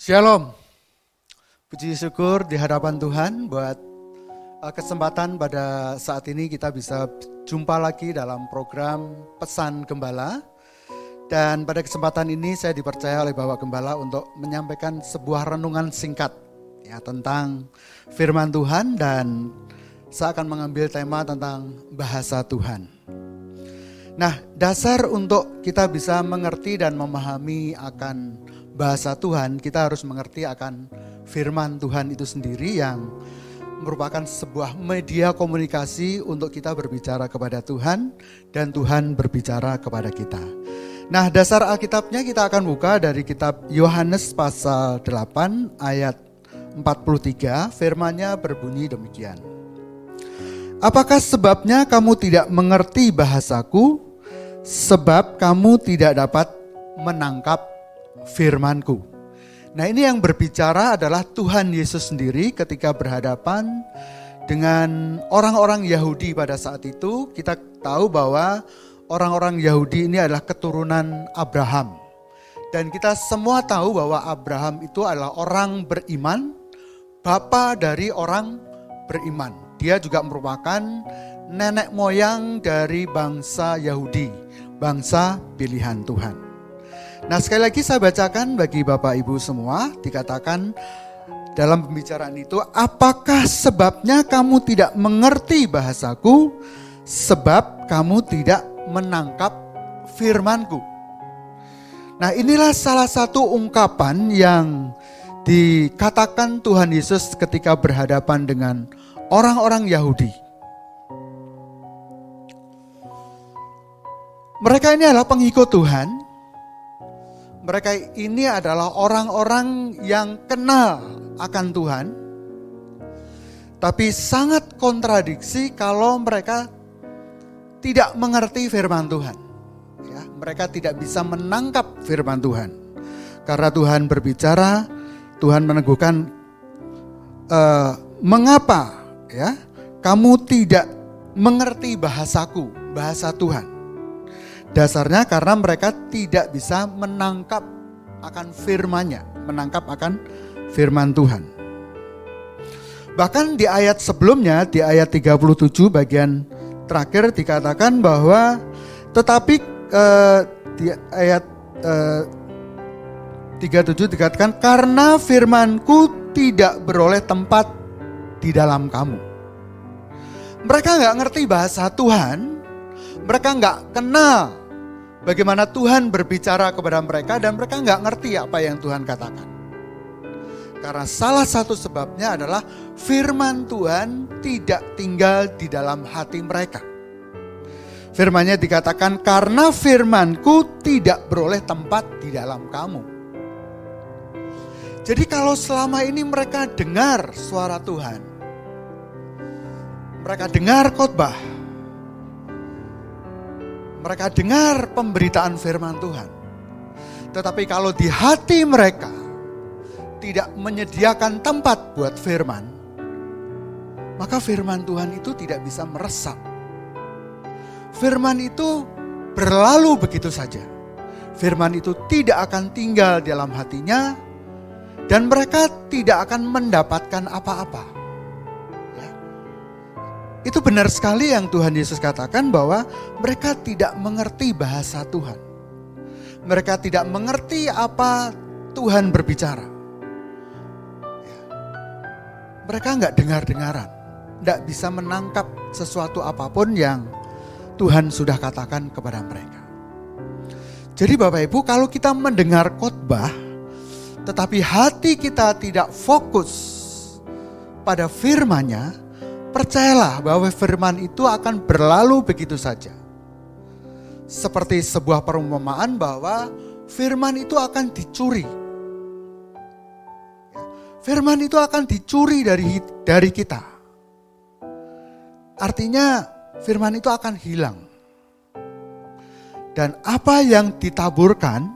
Shalom, puji syukur di hadapan Tuhan buat kesempatan pada saat ini kita bisa jumpa lagi dalam program Pesan Gembala. Dan pada kesempatan ini saya dipercaya oleh Bapak Gembala untuk menyampaikan sebuah renungan singkat ya, tentang firman Tuhan, dan saya akan mengambil tema tentang bahasa Tuhan. Nah, dasar untuk kita bisa mengerti dan memahami akan bahasa Tuhan, kita harus mengerti akan firman Tuhan itu sendiri yang merupakan sebuah media komunikasi untuk kita berbicara kepada Tuhan dan Tuhan berbicara kepada kita. Nah, dasar Alkitabnya kita akan buka dari kitab Yohanes pasal 8 ayat 43, firman-Nya berbunyi demikian. Apakah sebabnya kamu tidak mengerti bahasaku? Sebab kamu tidak dapat menangkap firman-Ku. Nah, ini yang berbicara adalah Tuhan Yesus sendiri ketika berhadapan dengan orang-orang Yahudi pada saat itu. Kita tahu bahwa orang-orang Yahudi ini adalah keturunan Abraham. Dan kita semua tahu bahwa Abraham itu adalah orang beriman, bapa dari orang beriman. Dia juga merupakan nenek moyang dari bangsa Yahudi, bangsa pilihan Tuhan. Nah, sekali lagi saya bacakan bagi Bapak Ibu semua, dikatakan dalam pembicaraan itu, apakah sebabnya kamu tidak mengerti bahasaku? Sebab kamu tidak menangkap firman-Ku. Nah, inilah salah satu ungkapan yang dikatakan Tuhan Yesus ketika berhadapan dengan orang-orang Yahudi. Mereka ini adalah pengikut Tuhan. Mereka ini adalah orang-orang yang kenal akan Tuhan, tapi sangat kontradiksi kalau mereka tidak mengerti firman Tuhan. Ya, mereka tidak bisa menangkap firman Tuhan. Karena Tuhan berbicara, Tuhan meneguhkan, mengapa ya kamu tidak mengerti bahasaku, bahasa Tuhan. Dasarnya karena mereka tidak bisa menangkap akan firman-Nya, menangkap akan firman Tuhan. Bahkan di ayat sebelumnya, di ayat 37 bagian terakhir dikatakan bahwa tetapi di ayat 37 dikatakan karena firman-Ku tidak beroleh tempat di dalam kamu. Mereka nggak ngerti bahasa Tuhan, mereka nggak kenal bagaimana Tuhan berbicara kepada mereka, dan mereka nggak ngerti apa yang Tuhan katakan. Karena salah satu sebabnya adalah firman Tuhan tidak tinggal di dalam hati mereka. Firman-Nya dikatakan karena firman-Ku tidak beroleh tempat di dalam kamu. Jadi kalau selama ini mereka dengar suara Tuhan, mereka dengar khotbah, mereka dengar pemberitaan firman Tuhan, tetapi kalau di hati mereka tidak menyediakan tempat buat firman, maka firman Tuhan itu tidak bisa meresap. Firman itu berlalu begitu saja. Firman itu tidak akan tinggal dalam hatinya, dan mereka tidak akan mendapatkan apa-apa. Itu benar sekali yang Tuhan Yesus katakan bahwa mereka tidak mengerti bahasa Tuhan. Mereka tidak mengerti apa Tuhan berbicara. Mereka nggak dengar-dengaran, nggak bisa menangkap sesuatu apapun yang Tuhan sudah katakan kepada mereka. Jadi Bapak Ibu, kalau kita mendengar khotbah, tetapi hati kita tidak fokus pada firman-Nya, percayalah bahwa firman itu akan berlalu begitu saja. Seperti sebuah perumpamaan bahwa firman itu akan dicuri. Firman itu akan dicuri dari kita. Artinya firman itu akan hilang. Dan apa yang ditaburkan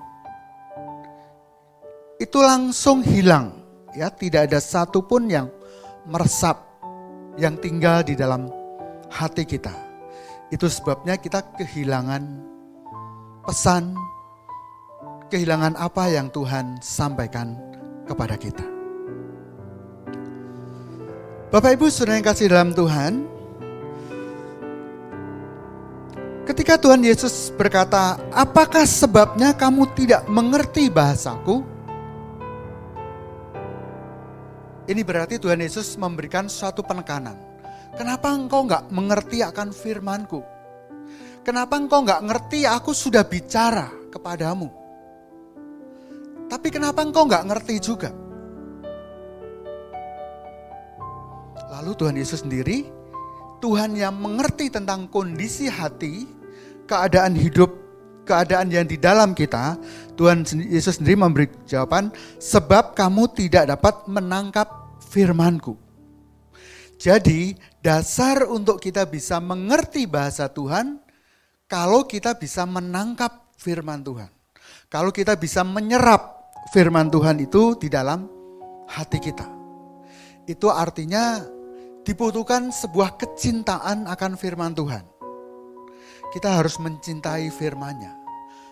itu langsung hilang. Ya, tidak ada satupun yang meresap, yang tinggal di dalam hati kita. Itu sebabnya kita kehilangan pesan, kehilangan apa yang Tuhan sampaikan kepada kita. Bapak Ibu Saudara yang kasih dalam Tuhan, ketika Tuhan Yesus berkata, apakah sebabnya kamu tidak mengerti bahasaku? Ini berarti Tuhan Yesus memberikan suatu penekanan. Kenapa engkau nggak mengerti akan firman-Ku? Kenapa engkau nggak ngerti aku sudah bicara kepadamu? Tapi kenapa engkau nggak ngerti juga? Lalu Tuhan Yesus sendiri, Tuhan yang mengerti tentang kondisi hati, keadaan hidup, keadaan yang di dalam kita, Tuhan Yesus sendiri memberi jawaban, sebab kamu tidak dapat menangkap firman-Ku. Jadi dasar untuk kita bisa mengerti bahasa Tuhan, kalau kita bisa menangkap firman Tuhan. Kalau kita bisa menyerap firman Tuhan itu di dalam hati kita. Itu artinya dibutuhkan sebuah kecintaan akan firman Tuhan. Kita harus mencintai firman-Nya.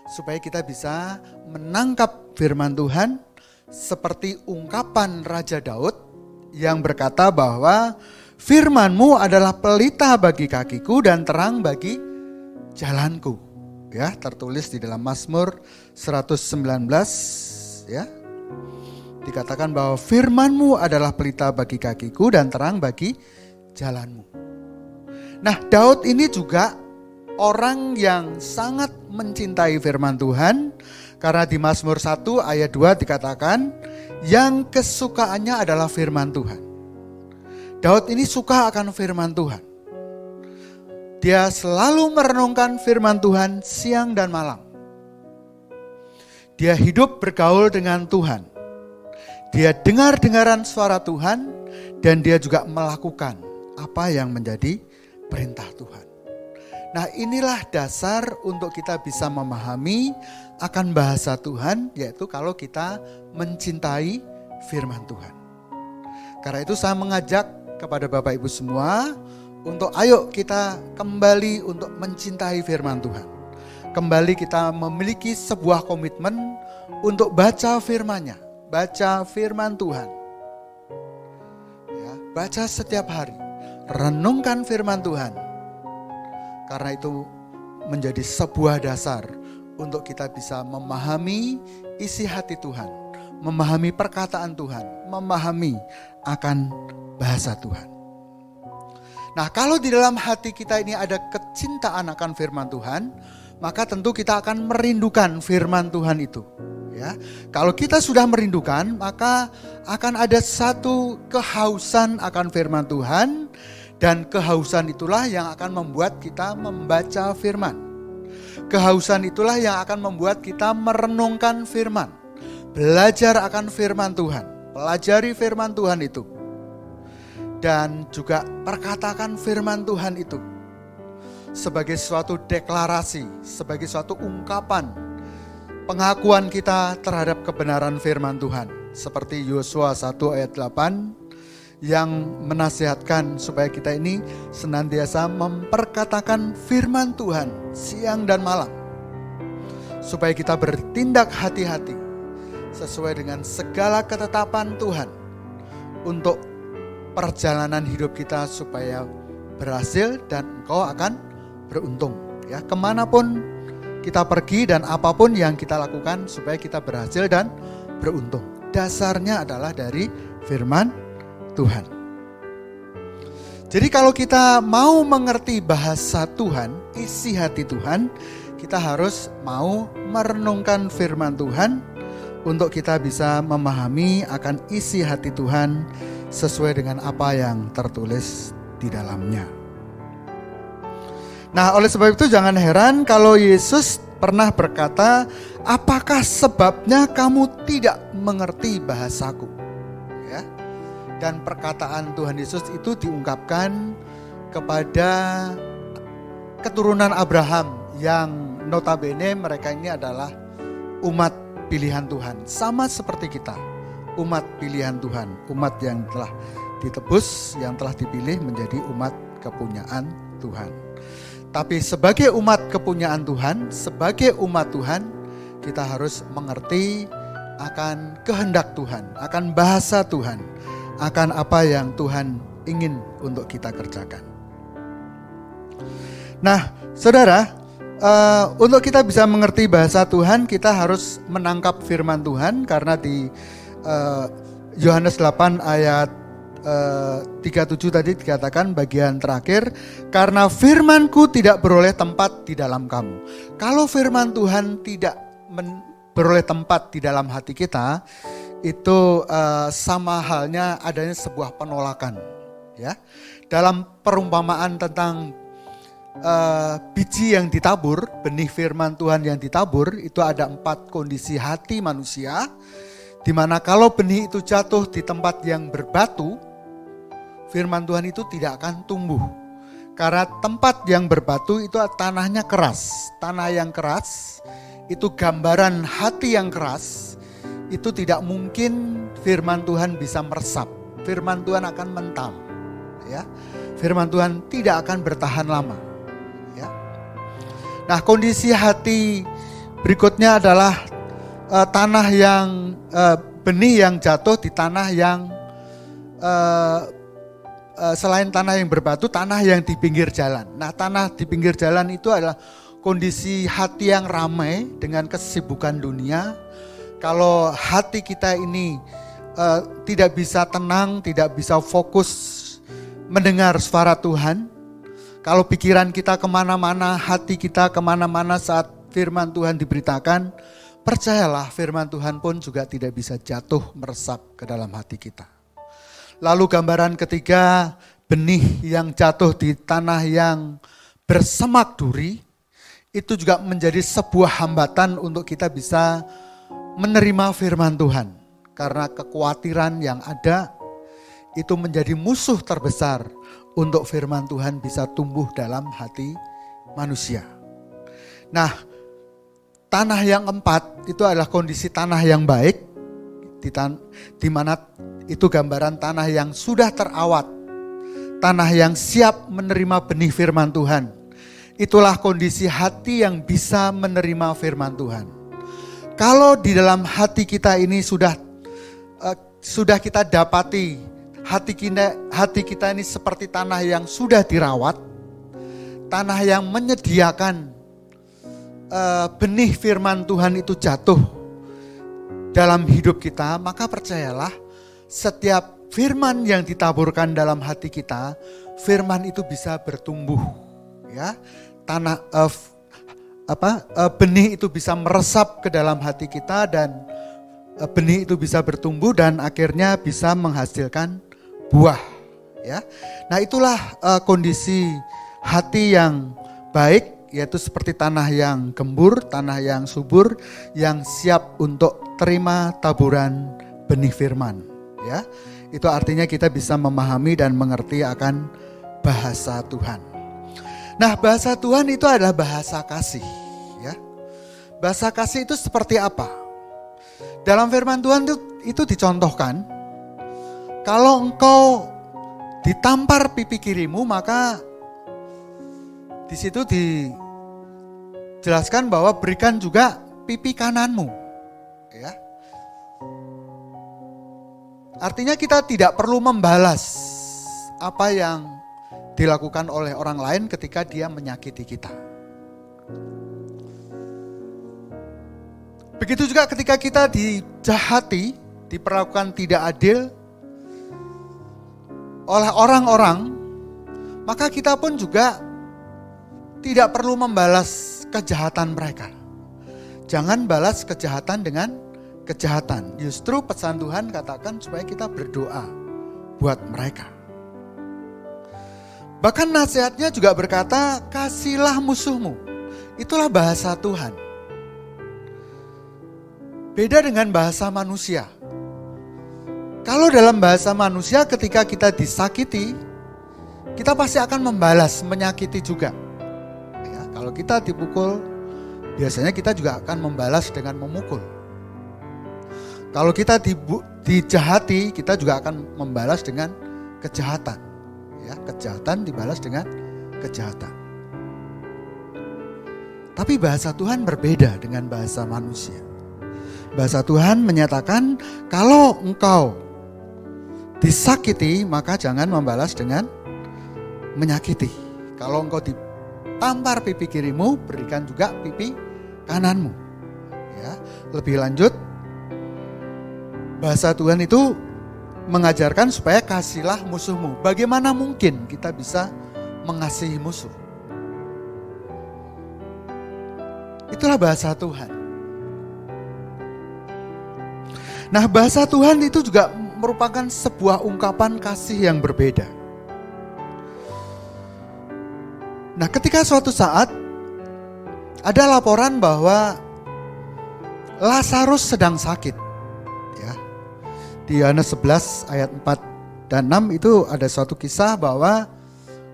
Supaya kita bisa menangkap firman Tuhan seperti ungkapan Raja Daud yang berkata bahwa firman-Mu adalah pelita bagi kakiku dan terang bagi jalanku. Ya, tertulis di dalam Mazmur 119 ya. Dikatakan bahwa firman-Mu adalah pelita bagi kakiku dan terang bagi jalanmu. Nah, Daud ini juga orang yang sangat mencintai firman Tuhan. Karena di Mazmur 1 ayat 2 dikatakan, yang kesukaannya adalah firman Tuhan. Daud ini suka akan firman Tuhan. Dia selalu merenungkan firman Tuhan siang dan malam. Dia hidup bergaul dengan Tuhan. Dia dengar-dengaran suara Tuhan dan dia juga melakukan apa yang menjadi perintah Tuhan. Nah, inilah dasar untuk kita bisa memahami akan bahasa Tuhan, yaitu kalau kita mencintai firman Tuhan. Karena itu saya mengajak kepada Bapak Ibu semua untuk ayo kita kembali untuk mencintai firman Tuhan. Kembali kita memiliki sebuah komitmen untuk baca firman-Nya, baca firman Tuhan. Ya, baca setiap hari, renungkan firman Tuhan. Karena itu menjadi sebuah dasar untuk kita bisa memahami isi hati Tuhan, memahami perkataan Tuhan, memahami akan bahasa Tuhan. Nah, kalau di dalam hati kita ini ada kecintaan akan firman Tuhan, maka tentu kita akan merindukan firman Tuhan itu. Ya, kalau kita sudah merindukan, maka akan ada satu kehausan akan firman Tuhan. Dan kehausan itulah yang akan membuat kita membaca firman. Kehausan itulah yang akan membuat kita merenungkan firman. Belajar akan firman Tuhan. Pelajari firman Tuhan itu. Dan juga perkatakan firman Tuhan itu. Sebagai suatu deklarasi, sebagai suatu ungkapan. Pengakuan kita terhadap kebenaran firman Tuhan. Seperti Yosua 1 ayat 8. Yang menasihatkan supaya kita ini senantiasa memperkatakan firman Tuhan siang dan malam. Supaya kita bertindak hati-hati sesuai dengan segala ketetapan Tuhan untuk perjalanan hidup kita supaya berhasil dan engkau akan beruntung. Ya, kemanapun kita pergi dan apapun yang kita lakukan supaya kita berhasil dan beruntung. Dasarnya adalah dari firman Tuhan. Jadi kalau kita mau mengerti bahasa Tuhan, isi hati Tuhan, kita harus mau merenungkan firman Tuhan untuk kita bisa memahami akan isi hati Tuhan sesuai dengan apa yang tertulis di dalamnya. Nah, oleh sebab itu jangan heran kalau Yesus pernah berkata, apakah sebabnya kamu tidak mengerti bahasaku? Ya. Dan perkataan Tuhan Yesus itu diungkapkan kepada keturunan Abraham yang notabene mereka ini adalah umat pilihan Tuhan. Sama seperti kita, umat pilihan Tuhan, umat yang telah ditebus, yang telah dipilih menjadi umat kepunyaan Tuhan. Tapi sebagai umat kepunyaan Tuhan, sebagai umat Tuhan, kita harus mengerti akan kehendak Tuhan, akan bahasa Tuhan, akan apa yang Tuhan ingin untuk kita kerjakan. Nah, saudara, untuk kita bisa mengerti bahasa Tuhan, kita harus menangkap firman Tuhan, karena di Yohanes 8 ayat 37 tadi dikatakan bagian terakhir, karena firman-Ku tidak beroleh tempat di dalam kamu. Kalau firman Tuhan tidak beroleh tempat di dalam hati kita, itu sama halnya adanya sebuah penolakan, ya. Dalam perumpamaan tentang biji yang ditabur, benih firman Tuhan yang ditabur, itu ada 4 kondisi hati manusia, di mana kalau benih itu jatuh di tempat yang berbatu, firman Tuhan itu tidak akan tumbuh. Karena tempat yang berbatu itu tanahnya keras. Tanah yang keras itu gambaran hati yang keras. Itu tidak mungkin firman Tuhan bisa meresap. Firman Tuhan akan mental, ya. Firman Tuhan tidak akan bertahan lama. Nah, kondisi hati berikutnya adalah tanah yang benih yang jatuh di tanah yang selain tanah yang berbatu, tanah yang di pinggir jalan. Nah, tanah di pinggir jalan itu adalah kondisi hati yang ramai dengan kesibukan dunia. Kalau hati kita ini tidak bisa tenang, tidak bisa fokus mendengar suara Tuhan. Kalau pikiran kita kemana-mana, hati kita kemana-mana saat firman Tuhan diberitakan, percayalah firman Tuhan pun juga tidak bisa jatuh meresap ke dalam hati kita. Lalu gambaran ketiga, benih yang jatuh di tanah yang bersemak duri, itu juga menjadi sebuah hambatan untuk kita bisa menerima firman Tuhan. Karena kekhawatiran yang ada, itu menjadi musuh terbesar untuk firman Tuhan bisa tumbuh dalam hati manusia. Nah, tanah yang keempat itu adalah kondisi tanah yang baik, di mana itu gambaran tanah yang sudah terawat, tanah yang siap menerima benih firman Tuhan. Itulah kondisi hati yang bisa menerima firman Tuhan. Kalau di dalam hati kita ini sudah kita dapati hati kita ini seperti tanah yang sudah dirawat, tanah yang menyediakan benih firman Tuhan itu jatuh dalam hidup kita, maka percayalah setiap firman yang ditaburkan dalam hati kita, firman itu bisa bertumbuh, ya. Benih itu bisa meresap ke dalam hati kita, dan benih itu bisa bertumbuh dan akhirnya bisa menghasilkan buah, ya. Nah, itulah kondisi hati yang baik, yaitu seperti tanah yang gembur, tanah yang subur, yang siap untuk terima taburan benih firman, ya. Itu artinya kita bisa memahami dan mengerti akan bahasa Tuhan. Nah, bahasa Tuhan itu adalah bahasa kasih, ya. Bahasa kasih itu seperti apa? Dalam firman Tuhan itu dicontohkan, kalau engkau ditampar pipi kirimu, maka di situ dijelaskan bahwa berikan juga pipi kananmu, ya. Artinya kita tidak perlu membalas apa yang dilakukan oleh orang lain ketika dia menyakiti kita. Begitu juga ketika kita dijahati, diperlakukan tidak adil oleh orang-orang, maka kita pun juga tidak perlu membalas kejahatan mereka. Jangan balas kejahatan dengan kejahatan. Justru pesan Tuhan katakan supaya kita berdoa buat mereka. Bahkan nasihatnya juga berkata, kasihilah musuhmu. Itulah bahasa Tuhan. Beda dengan bahasa manusia. Kalau dalam bahasa manusia ketika kita disakiti, kita pasti akan membalas, menyakiti juga. Ya, kalau kita dipukul, biasanya kita juga akan membalas dengan memukul. Kalau kita dijahati, kita juga akan membalas dengan kejahatan. Ya, kejahatan dibalas dengan kejahatan. Tapi bahasa Tuhan berbeda dengan bahasa manusia. Bahasa Tuhan menyatakan kalau engkau disakiti maka jangan membalas dengan menyakiti. Kalau engkau ditampar pipi kirimu, berikan juga pipi kananmu. Ya, lebih lanjut, bahasa Tuhan itu mengajarkan supaya kasihilah musuhmu. Bagaimana mungkin kita bisa mengasihi musuh? Itulah bahasa Tuhan. Nah, bahasa Tuhan itu juga merupakan sebuah ungkapan kasih yang berbeda. Nah, ketika suatu saat ada laporan bahwa Lazarus sedang sakit. Ya. Di Yohanes 11 ayat 4 dan 6 itu ada suatu kisah bahwa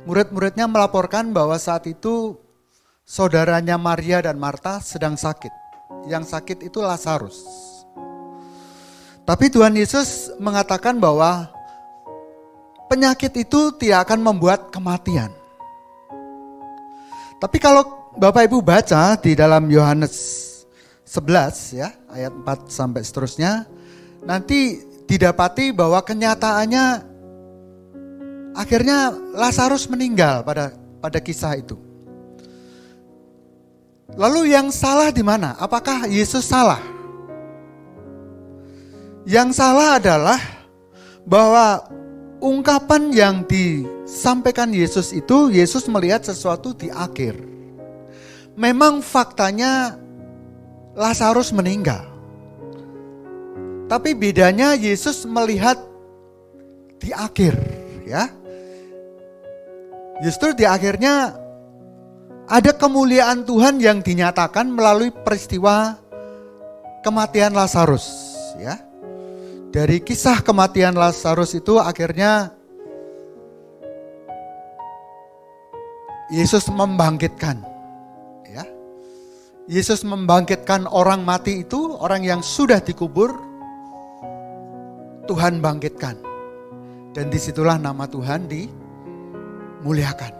murid-muridnya melaporkan bahwa saat itu saudaranya Maria dan Marta sedang sakit. Yang sakit itu Lazarus. Tapi Tuhan Yesus mengatakan bahwa penyakit itu tidak akan membuat kematian. Tapi kalau Bapak Ibu baca di dalam Yohanes 11 ya, ayat 4 sampai seterusnya, nanti didapati bahwa kenyataannya akhirnya Lazarus meninggal pada kisah itu. Lalu yang salah di mana? Apakah Yesus salah? Yang salah adalah bahwa ungkapan yang disampaikan Yesus itu, Yesus melihat sesuatu di akhir. Memang faktanya Lazarus meninggal. Tapi bedanya Yesus melihat di akhir, ya. Justru di akhirnya ada kemuliaan Tuhan yang dinyatakan melalui peristiwa kematian Lazarus, ya. Dari kisah kematian Lazarus itu akhirnya Yesus membangkitkan, ya. Yesus membangkitkan orang mati itu, orang yang sudah dikubur, Tuhan bangkitkan. Dan disitulah nama Tuhan dimuliakan.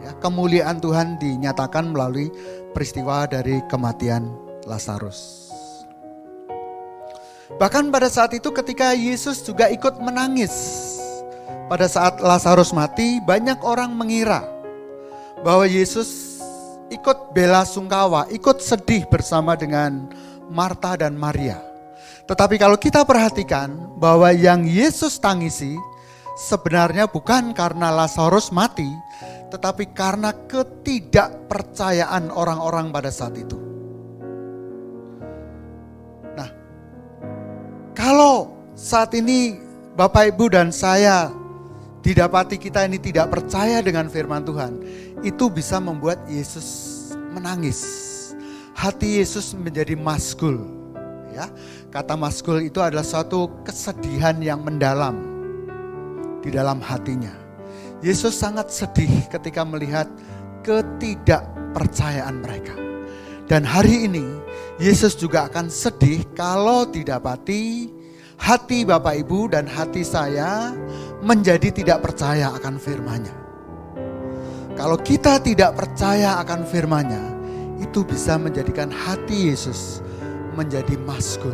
Ya, kemuliaan Tuhan dinyatakan melalui peristiwa dari kematian Lazarus. Bahkan pada saat itu ketika Yesus juga ikut menangis. Pada saat Lazarus mati, banyak orang mengira bahwa Yesus ikut bela sungkawa, ikut sedih bersama dengan Marta dan Maria. Tetapi kalau kita perhatikan bahwa yang Yesus tangisi sebenarnya bukan karena Lazarus mati, tetapi karena ketidakpercayaan orang-orang pada saat itu. Nah, kalau saat ini Bapak Ibu dan saya didapati kita ini tidak percaya dengan firman Tuhan, itu bisa membuat Yesus menangis. Hati Yesus menjadi maskul. Ya, kata maskul itu adalah suatu kesedihan yang mendalam di dalam hatinya. Yesus sangat sedih ketika melihat ketidakpercayaan mereka. Dan hari ini Yesus juga akan sedih kalau didapati hati Bapak Ibu dan hati saya menjadi tidak percaya akan firman-Nya. Kalau kita tidak percaya akan firman-Nya, itu bisa menjadikan hati Yesus menjadi maskul.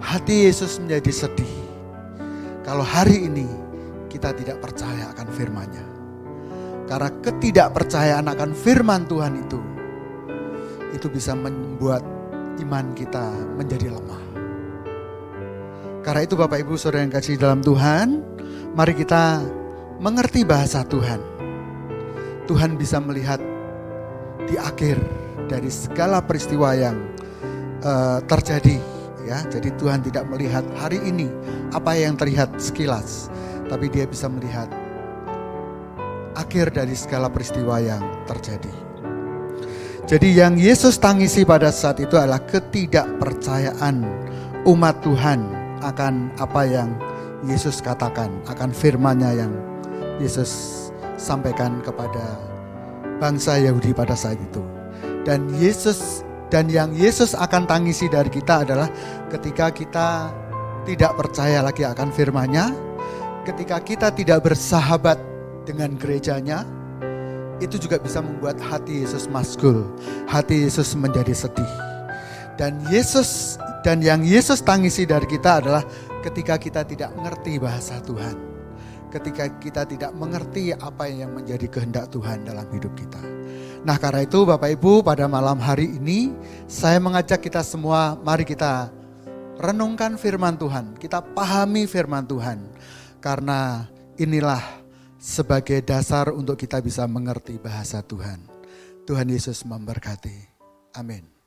Hati Yesus menjadi sedih. Kalau hari ini kita tidak percaya akan firman-Nya. Karena ketidakpercayaan akan firman Tuhan itu bisa membuat iman kita menjadi lemah. Karena itu Bapak Ibu Saudara yang kasih dalam Tuhan, mari kita mengerti bahasa Tuhan. Tuhan bisa melihat di akhir dari segala peristiwa yang terjadi, ya. Jadi Tuhan tidak melihat hari ini apa yang terlihat sekilas, tapi Dia bisa melihat akhir dari segala peristiwa yang terjadi. Jadi yang Yesus tangisi pada saat itu adalah ketidakpercayaan umat Tuhan akan apa yang Yesus katakan, akan firman-Nya yang Yesus sampaikan kepada bangsa Yahudi pada saat itu. Dan yang Yesus akan tangisi dari kita adalah ketika kita tidak percaya lagi akan firman-Nya, ketika kita tidak bersahabat dengan gerejanya, itu juga bisa membuat hati Yesus maskul, hati Yesus menjadi sedih. Dan Yesus Dan yang Yesus tangisi dari kita adalah ketika kita tidak mengerti bahasa Tuhan. Ketika kita tidak mengerti apa yang menjadi kehendak Tuhan dalam hidup kita. Nah, karena itu Bapak Ibu, pada malam hari ini saya mengajak kita semua, mari kita renungkan firman Tuhan. Kita pahami firman Tuhan. Karena inilah sebagai dasar untuk kita bisa mengerti bahasa Tuhan. Tuhan Yesus memberkati. Amin.